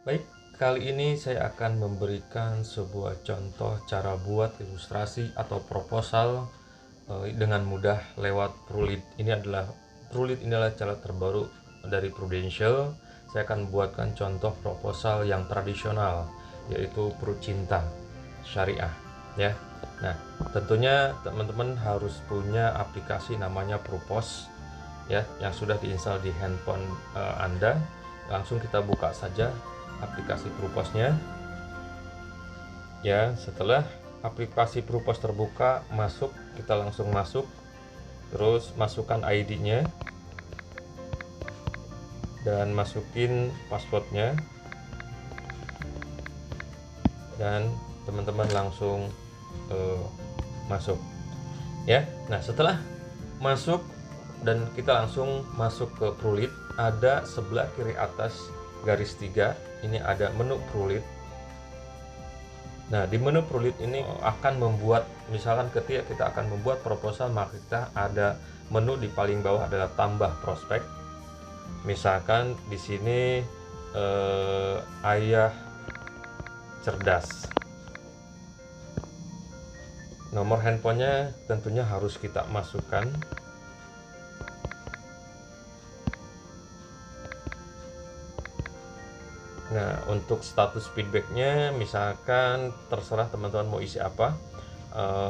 Baik, kali ini saya akan memberikan sebuah contoh cara buat ilustrasi atau proposal dengan mudah lewat Prulit. Prulit inilah cara terbaru dari Prudential. Saya akan buatkan contoh proposal yang tradisional, yaitu Prucinta Syariah ya. Nah, tentunya teman-teman harus punya aplikasi namanya Prupos ya, yang sudah diinstal di handphone Anda. Langsung kita buka saja aplikasi Pruposnya ya. Setelah aplikasi Prupos terbuka, kita langsung masuk, terus masukkan ID-nya dan masukin passwordnya, dan teman-teman langsung masuk ya. Nah, setelah masuk dan kita langsung masuk ke Prulit, ada sebelah kiri atas garis 3 ini ada menu Prulit. Nah, di menu Prulit ini akan membuat, misalkan ketika kita akan membuat proposal, maka kita ada menu di paling bawah adalah tambah prospek. Misalkan di sini ayah cerdas. Nomor handphonenya tentunya harus kita masukkan. Nah, untuk status feedbacknya, misalkan terserah teman-teman mau isi apa.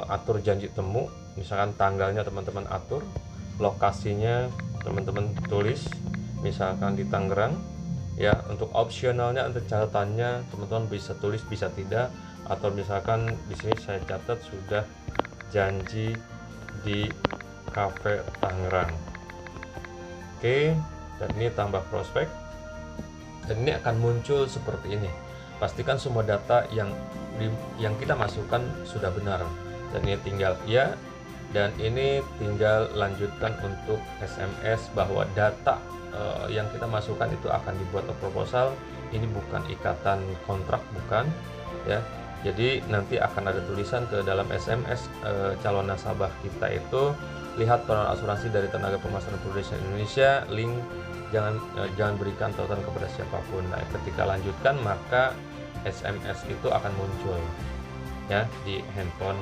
Atur janji temu, misalkan tanggalnya teman-teman atur, lokasinya teman-teman tulis, misalkan di Tangerang ya. Untuk opsionalnya, untuk catatannya teman-teman bisa tulis bisa tidak, atau misalkan di sini saya catat sudah janji di Cafe Tangerang. Oke, dan ini tambah prospek. Dan ini akan muncul seperti ini. Pastikan semua data yang kita masukkan sudah benar. Dan ini tinggal iya, dan ini tinggal lanjutkan untuk SMS bahwa data yang kita masukkan itu akan dibuat proposal. Ini bukan ikatan kontrak, bukan ya. Jadi nanti akan ada tulisan ke dalam SMS calon nasabah kita itu, lihat penawaran asuransi dari Tenaga Pemasaran Prudential Indonesia, link jangan berikan tautan kepada siapapun. Nah, ketika lanjutkan maka SMS itu akan muncul ya di handphone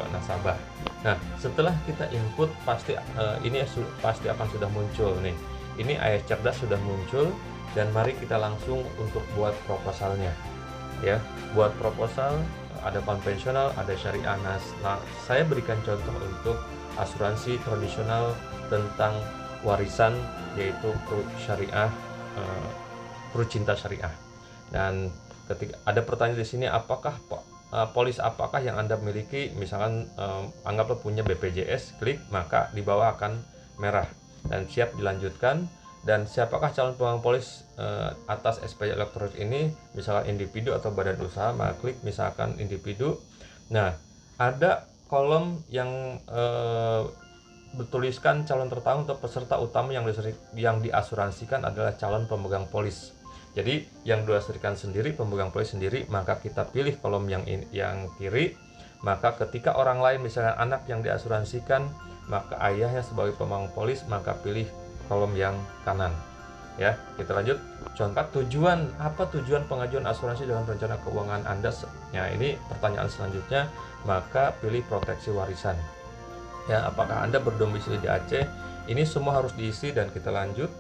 nasabah. Nah, setelah kita input ini pasti akan sudah muncul nih. Ini ayah cerdas sudah muncul, dan mari kita langsung untuk buat proposalnya ya. Buat proposal ada konvensional, ada syariah. Nah, saya berikan contoh untuk asuransi tradisional tentang warisan, yaitu Prucinta Syariah. Dan ketika ada pertanyaan di sini, apakah polis apakah yang Anda miliki, misalkan anggaplah punya BPJS, klik, maka di bawah akan merah dan siap dilanjutkan. Dan siapakah calon pemegang polis atas SPJ elektronik ini, misalkan individu atau badan usaha, maka klik misalkan individu. Nah, ada kolom yang bertuliskan calon terutama atau peserta utama yang diasuransikan adalah calon pemegang polis. Jadi yang diasuransikan sendiri, pemegang polis sendiri, maka kita pilih kolom yang kiri. Maka ketika orang lain, misalnya anak yang diasuransikan, maka ayahnya sebagai pemegang polis, maka pilih kolom yang kanan ya. Kita lanjut. Contoh tujuan pengajuan asuransi dalam rencana keuangan Anda. Ya, ini pertanyaan selanjutnya, maka pilih proteksi warisan ya. Apakah Anda berdomisili di Aceh? Ini semua harus diisi dan kita lanjut.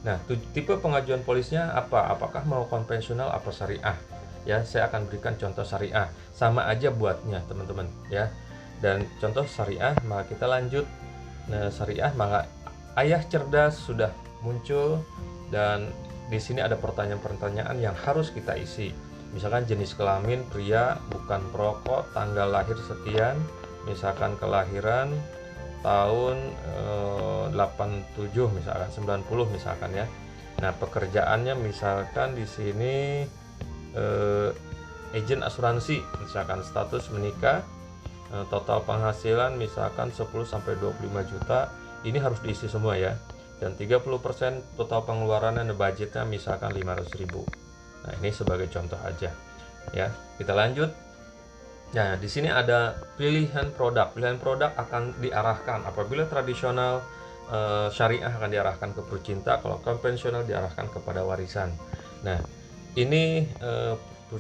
Nah, tipe pengajuan polisnya apa? Apakah mau konvensional atau syariah? Ya, saya akan berikan contoh syariah. Sama aja buatnya, teman-teman ya. Dan contoh syariah, maka kita lanjut. Nah, syariah, maka ayah cerdas sudah muncul, dan di sini ada pertanyaan-pertanyaan yang harus kita isi. Misalkan jenis kelamin pria, bukan perokok, tanggal lahir sekian, misalkan kelahiran tahun 87 misalkan, 90 misalkan ya. Nah, pekerjaannya misalkan di sini agen asuransi, misalkan status menikah, total penghasilan misalkan 10 sampai 25 juta. Ini harus diisi semua ya. Dan 30% total pengeluaran dan budgetnya misalkan 500.000. Nah, ini sebagai contoh aja ya. Kita lanjut. Nah, di sini ada pilihan produk. Pilihan produk akan diarahkan apabila tradisional syariah akan diarahkan ke Prucinta, kalau konvensional diarahkan kepada warisan. Nah, ini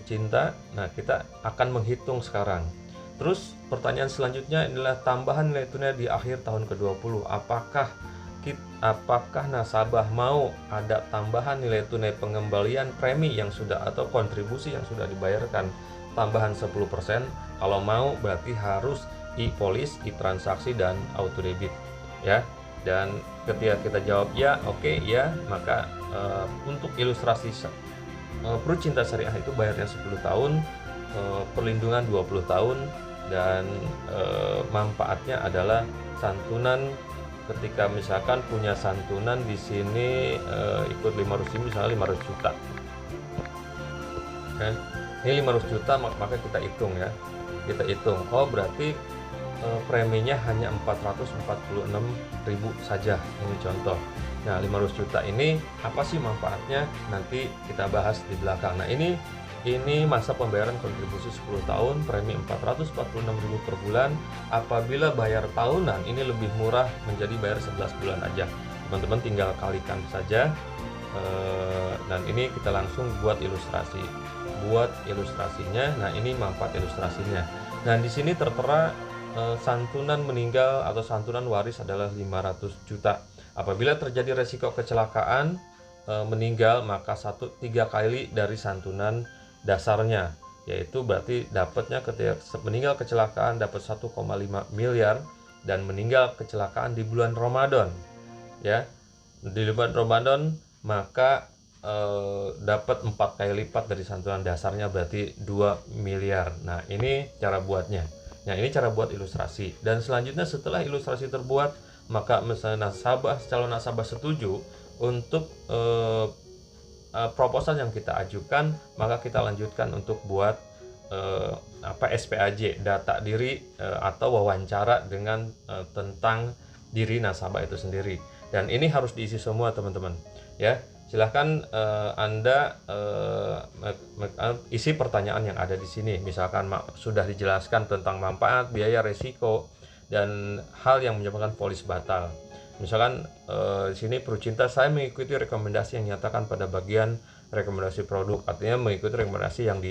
Cinta. Nah, kita akan menghitung sekarang. Terus pertanyaan selanjutnya adalah tambahan nilai tunai di akhir tahun ke-20. Apakah nasabah mau ada tambahan nilai tunai pengembalian premi yang sudah atau kontribusi yang sudah dibayarkan tambahan 10%? Kalau mau berarti harus e-police, e-transaksi, dan auto debit ya. Dan ketika kita jawab ya, oke, ya, maka untuk ilustrasi Cinta Syariah itu bayarnya 10 tahun, perlindungan 20 tahun, dan manfaatnya adalah santunan. Ketika misalkan punya santunan di sini ikut 500.000, misalnya 500 juta. Oke. Ini 500 juta, maka kita hitung ya. Kita hitung. Oh, berarti preminya hanya 446.000 saja. Ini contoh. Nah, 500 juta ini apa sih manfaatnya? Nanti kita bahas di belakang. Nah, ini masa pembayaran kontribusi 10 tahun, premi 446.000 per bulan. Apabila bayar tahunan, ini lebih murah, menjadi bayar 11 bulan aja. Teman-teman tinggal kalikan saja. Dan ini kita langsung buat ilustrasi. Buat ilustrasinya. Nah, ini manfaat ilustrasinya. Nah, di sini tertera santunan meninggal atau santunan waris adalah 500 juta. Apabila terjadi resiko kecelakaan meninggal, maka 3 kali dari santunan dasarnya, yaitu berarti dapatnya ketika meninggal kecelakaan dapat 1,5 miliar, dan meninggal kecelakaan di bulan Ramadan ya, di bulan Ramadan maka dapat 4 kali lipat dari santunan dasarnya, berarti 2 miliar. Nah, ini cara buatnya. Nah, ini cara buat ilustrasi. Dan selanjutnya setelah ilustrasi terbuat, maka misalnya calon nasabah setuju untuk proposal yang kita ajukan, maka kita lanjutkan untuk buat SPAJ, data diri atau wawancara dengan tentang diri nasabah itu sendiri. Dan ini harus diisi semua, teman-teman ya. Silahkan Anda isi pertanyaan yang ada di sini. Misalkan sudah dijelaskan tentang manfaat, biaya, resiko, dan hal yang menyebabkan polis batal. Misalkan di sini Cinta, saya mengikuti rekomendasi yang dinyatakan pada bagian rekomendasi produk, artinya mengikuti rekomendasi yang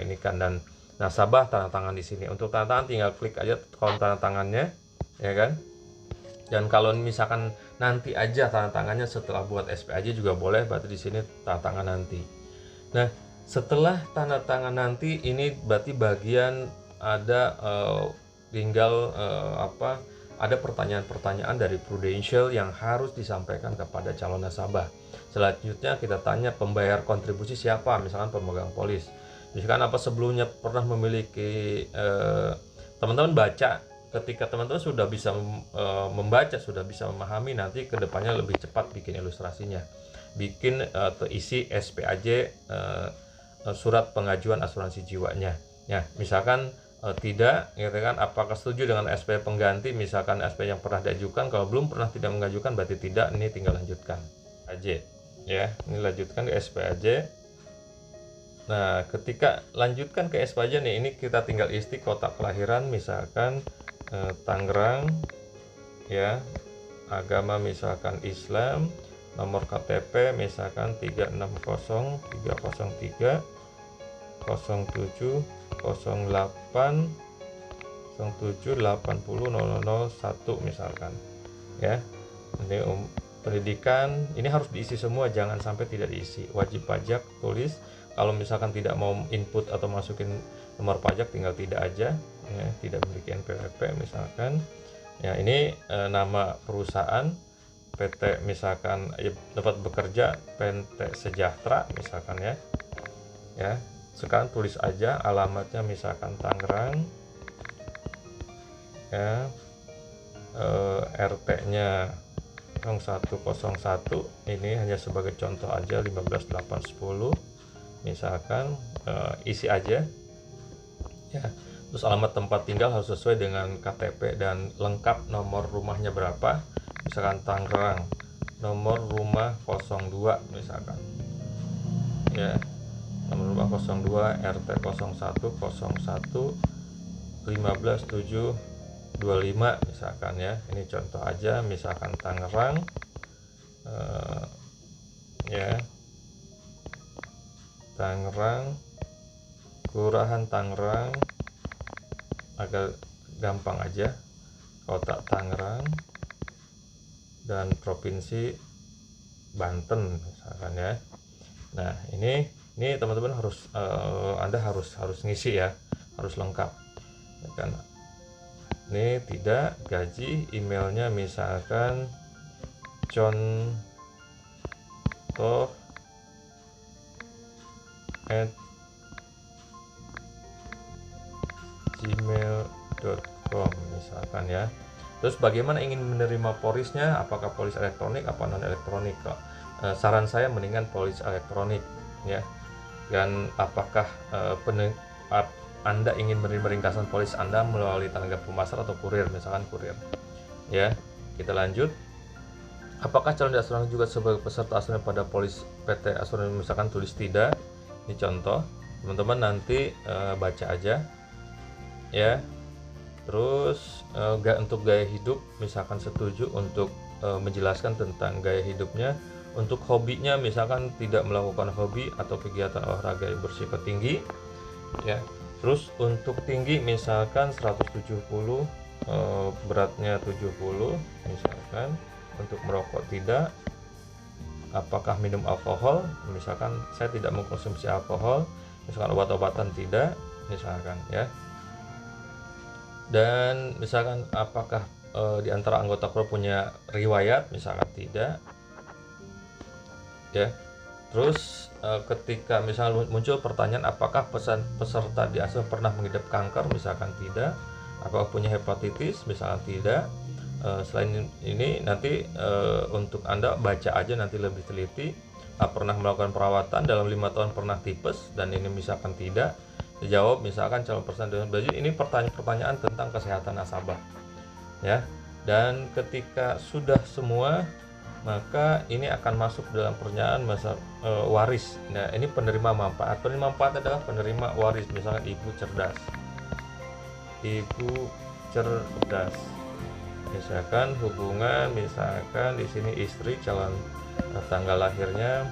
inikan, dan nasabah tanda tangan di sini. Untuk tanda tangan tinggal klik aja kolom tanda tangannya, ya kan? Dan kalau misalkan nanti aja tanda tangannya setelah buat SPAJ juga boleh, berarti di sini tanda tangan nanti. Nah, setelah tanda tangan nanti, ini berarti bagian ada tinggal ada pertanyaan-pertanyaan dari Prudential yang harus disampaikan kepada calon nasabah. Selanjutnya kita tanya pembayar kontribusi siapa, misalkan pemegang polis. Misalkan apa sebelumnya pernah memiliki, teman-teman baca. Ketika teman-teman sudah bisa membaca, sudah bisa memahami, nanti kedepannya lebih cepat bikin ilustrasinya. Bikin atau isi SPAJ, surat pengajuan asuransi jiwanya. Ya, misalkan tidak, gitu kan, apakah setuju dengan SP pengganti, misalkan SP yang pernah diajukan. Kalau belum pernah tidak mengajukan berarti tidak, ini tinggal lanjutkan aja ya. Ini lanjutkan ke SPAJ. Nah, ketika lanjutkan ke SPAJ nih, ini kita tinggal isi kota kelahiran, misalkan Tangerang ya, agama misalkan Islam, nomor KTP misalkan 360 303 07 08 07 80 001 misalkan ya. Ini pendidikan, ini harus diisi semua, jangan sampai tidak diisi. Wajib pajak tulis, kalau misalkan tidak mau input atau masukin nomor pajak tinggal tidak aja ya. Tidak memiliki NPWP misalkan ya. Ini nama perusahaan PT misalkan dapat bekerja PT Sejahtera misalkan ya. Sekarang tulis aja alamatnya misalkan Tangerang ya, RT-nya 0101, ini hanya sebagai contoh aja, 15810 misalkan, isi aja ya. Terus alamat tempat tinggal harus sesuai dengan KTP dan lengkap, nomor rumahnya berapa, misalkan Tangerang, nomor rumah 02 misalkan ya, nomor rumah 02 RT 01 15725 misalkan ya. Ini contoh aja, misalkan Tangerang ya. Tangerang, Kelurahan Tangerang, agak gampang aja, Kota Tangerang, dan Provinsi Banten misalkan ya. Nah ini teman-teman harus Anda harus ngisi ya, harus lengkap ya kan. Ini tidak gaji, emailnya misalkan contoh@gmail.com misalkan ya. Terus bagaimana ingin menerima polisnya, apakah polis elektronik apa non elektronik? Saran saya mendingan polis elektronik ya. Dan apakah Anda ingin menerima ringkasan polis Anda melalui tenaga pemasar atau kurir, misalkan kurir ya. Kita lanjut. Apakah calon asuransi juga sebagai peserta asuransi pada polis PT asuransi, misalkan tulis tidak. Ini contoh, teman-teman nanti baca aja ya. Terus untuk gaya hidup misalkan setuju untuk menjelaskan tentang gaya hidupnya. Untuk hobinya misalkan tidak melakukan hobi atau kegiatan olahraga yang bersifat tinggi ya. Terus untuk tinggi misalkan 170, beratnya 70 misalkan. Untuk merokok tidak. Apakah minum alkohol, misalkan saya tidak mengkonsumsi alkohol. Misalkan obat-obatan tidak misalkan ya. Dan misalkan apakah di antara anggota keluarga punya riwayat, misalkan tidak ya. Terus ketika misalnya muncul pertanyaan apakah peserta di asuransi pernah mengidap kanker, misalkan tidak. Apakah punya hepatitis, misalkan tidak. Selain ini nanti untuk Anda baca aja nanti lebih teliti. Pernah melakukan perawatan dalam 5 tahun, pernah tipes, dan ini misalkan tidak. Dijawab misalkan calon peserta dengan baju. Ini pertanyaan tentang kesehatan nasabah ya. Dan ketika sudah semua, maka ini akan masuk dalam pertanyaan waris. Nah ini penerima manfaat. Penerima manfaat adalah penerima waris, misalkan ibu cerdas, misalkan hubungan, misalkan di sini istri, calon tanggal lahirnya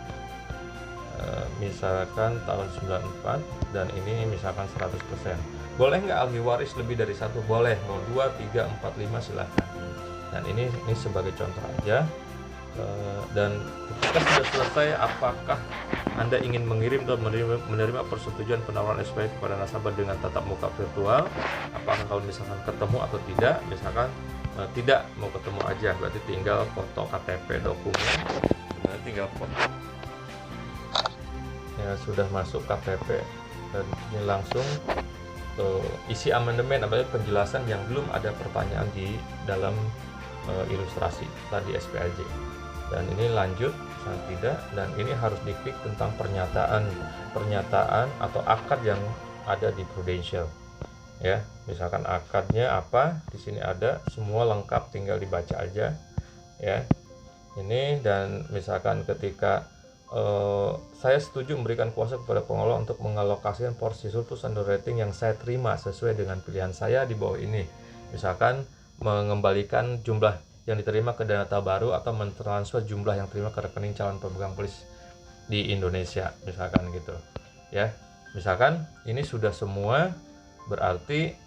misalkan tahun 94, dan ini misalkan 100%. Boleh nggak ahli waris lebih dari satu? Boleh, mau 2, 3, 4, 5 silahkan. Dan ini sebagai contoh aja. Dan ketika sudah selesai, apakah Anda ingin mengirim atau menerima persetujuan penawaran SPP kepada nasabah dengan tatap muka virtual? Apakah kalau misalkan ketemu atau tidak? Misalkan tidak mau ketemu aja, berarti tinggal foto KTP dokumen, tinggal foto ya, sudah masuk KTP, dan ini langsung isi amandemen, apalagi penjelasan yang belum ada pertanyaan di dalam ilustrasi tadi SPAJ. Dan ini lanjut, tidak, dan ini harus diklik tentang pernyataan atau akad yang ada di Prudential ya. Misalkan akadnya apa, di sini ada semua lengkap, tinggal dibaca aja ya. Ini, dan misalkan ketika saya setuju memberikan kuasa kepada pengelola untuk mengalokasikan porsi surplus underwriting yang saya terima sesuai dengan pilihan saya di bawah ini. Misalkan mengembalikan jumlah yang diterima ke dana baru atau mentransfer jumlah yang terima ke rekening calon pemegang polis di Indonesia, misalkan gitu ya. Misalkan ini sudah semua, berarti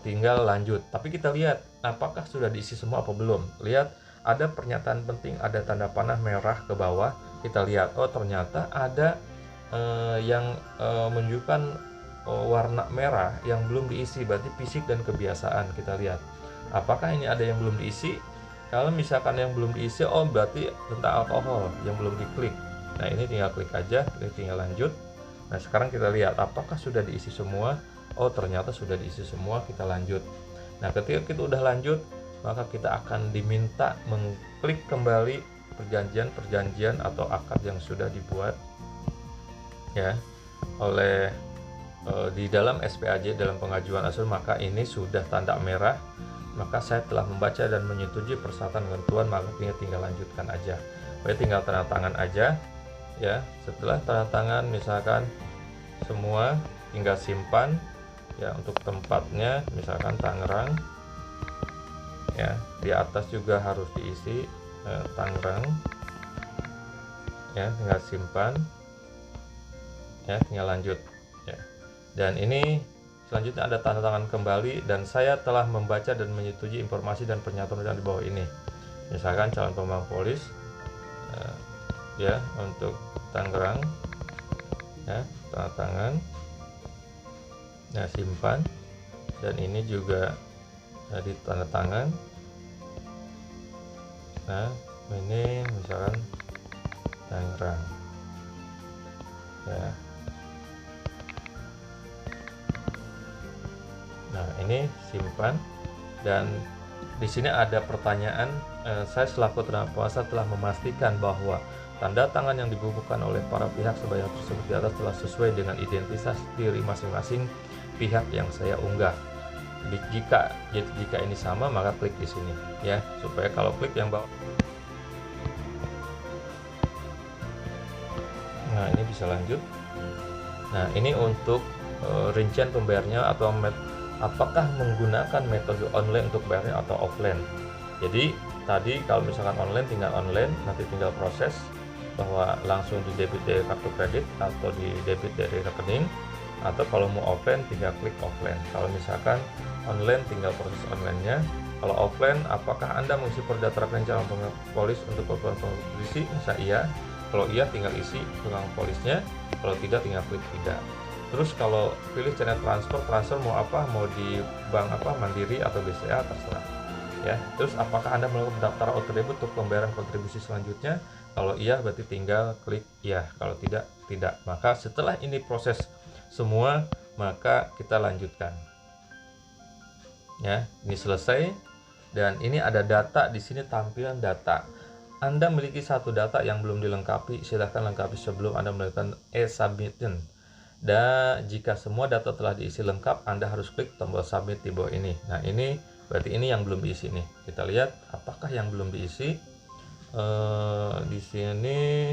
tinggal lanjut. Tapi kita lihat apakah sudah diisi semua apa belum. Lihat ada pernyataan penting, ada tanda panah merah ke bawah. Kita lihat, oh ternyata ada yang menunjukkan warna merah yang belum diisi, berarti fisik dan kebiasaan. Kita lihat apakah ini ada yang belum diisi. Kalau misalkan yang belum diisi, oh berarti tentang alkohol yang belum diklik. Nah ini tinggal klik aja, tinggal lanjut. Nah sekarang kita lihat apakah sudah diisi semua. Oh ternyata sudah diisi semua, kita lanjut. Nah ketika kita udah lanjut, maka kita akan diminta mengklik kembali perjanjian atau akad yang sudah dibuat ya oleh di dalam SPAJ dalam pengajuan asuransi. Maka ini sudah tanda merah, maka saya telah membaca dan menyetujui persyaratan ketentuan, maka tinggal lanjutkan aja. Tinggal tanda tangan aja ya. Setelah tanda tangan misalkan semua, tinggal simpan ya. Untuk tempatnya misalkan Tangerang ya, di atas juga harus diisi Tangerang ya, tinggal simpan ya, tinggal lanjut ya. Dan ini selanjutnya ada tanda tangan kembali, dan saya telah membaca dan menyetujui informasi dan pernyataan di bawah ini. Misalkan calon pembang polis ya untuk Tangerang ya, tanda tangan, nah simpan, dan ini juga di tanda tangan. Nah ini misalkan Tangerang ya. Nah ini simpan, dan di sini ada pertanyaan, saya selaku terdakwa kuasa telah memastikan bahwa tanda tangan yang dibubuhkan oleh para pihak sebagaimana tersebut di atas telah sesuai dengan identitas diri masing-masing pihak yang saya unggah. Jika ini sama, maka klik di sini ya, supaya kalau klik yang bawah, nah ini bisa lanjut. Nah ini untuk rincian pembayarnya, atau apakah menggunakan metode online untuk bayarnya atau offline. Jadi tadi kalau misalkan online, tinggal online, nanti tinggal proses bahwa langsung di debit dari kartu kredit atau di debit dari rekening, atau kalau mau offline tinggal klik offline. Kalau misalkan online tinggal proses online-nya. Kalau offline, apakah Anda mengisi perdata rekening calon pembang polis untuk keperluan polisi? Bisa iya. Kalau iya tinggal isi tukang polisnya, kalau tidak tinggal klik tidak. Terus kalau pilih channel transfer mau apa, mau di bank apa, Mandiri atau BCA, terserah ya. Terus apakah Anda melakukan pendaftaran auto debit untuk pembayaran kontribusi selanjutnya? Kalau iya berarti tinggal klik ya, kalau tidak, tidak. Maka setelah ini proses semua, maka kita lanjutkan ya. Ini selesai, dan ini ada data di sini, tampilan data. Anda memiliki satu data yang belum dilengkapi, silahkan lengkapi sebelum Anda melakukan e-submission. Dan jika semua data telah diisi lengkap, Anda harus klik tombol submit di bawah ini. Nah ini berarti ini yang belum diisi nih. Kita lihat apakah yang belum diisi. Di sini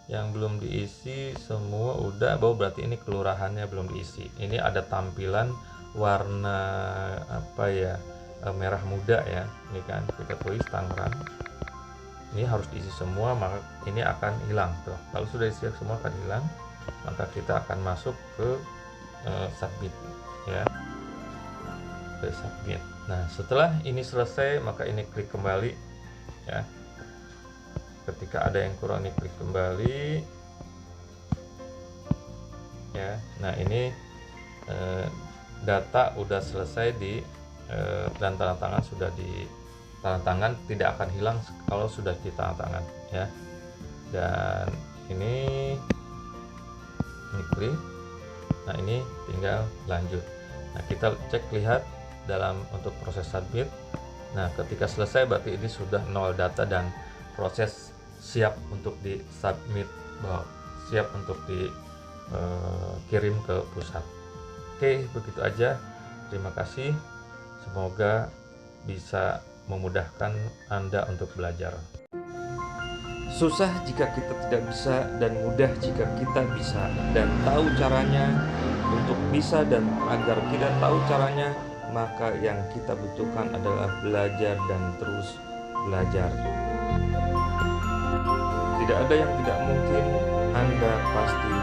yang belum diisi semua udah, bahwa berarti ini kelurahannya belum diisi. Ini ada tampilan warna apa ya, merah muda ya. Ini kan kita tulis Tangerang. Ini harus diisi semua, maka ini akan hilang tuh. Kalau sudah diisi semua akan hilang, maka kita akan masuk ke submit ya, ke submit. Nah setelah ini selesai, maka ini klik kembali ya. Ketika ada yang kurang, ini klik kembali ya. Nah ini data udah selesai di dan tanda tangan sudah di tanda tangan, tidak akan hilang kalau sudah di tanda tangan ya. Dan ini klik. Nah ini tinggal lanjut. Nah kita cek, lihat dalam untuk proses submit. Nah ketika selesai berarti ini sudah 0 data dan proses siap untuk di submit, siap untuk dikirim ke pusat. Oke, begitu aja. Terima kasih, semoga bisa memudahkan Anda untuk belajar. Susah jika kita tidak bisa, dan mudah jika kita bisa dan tahu caranya. Untuk bisa dan agar kita tahu caranya, maka yang kita butuhkan adalah belajar dan terus belajar. Tidak ada yang tidak mungkin, Anda pasti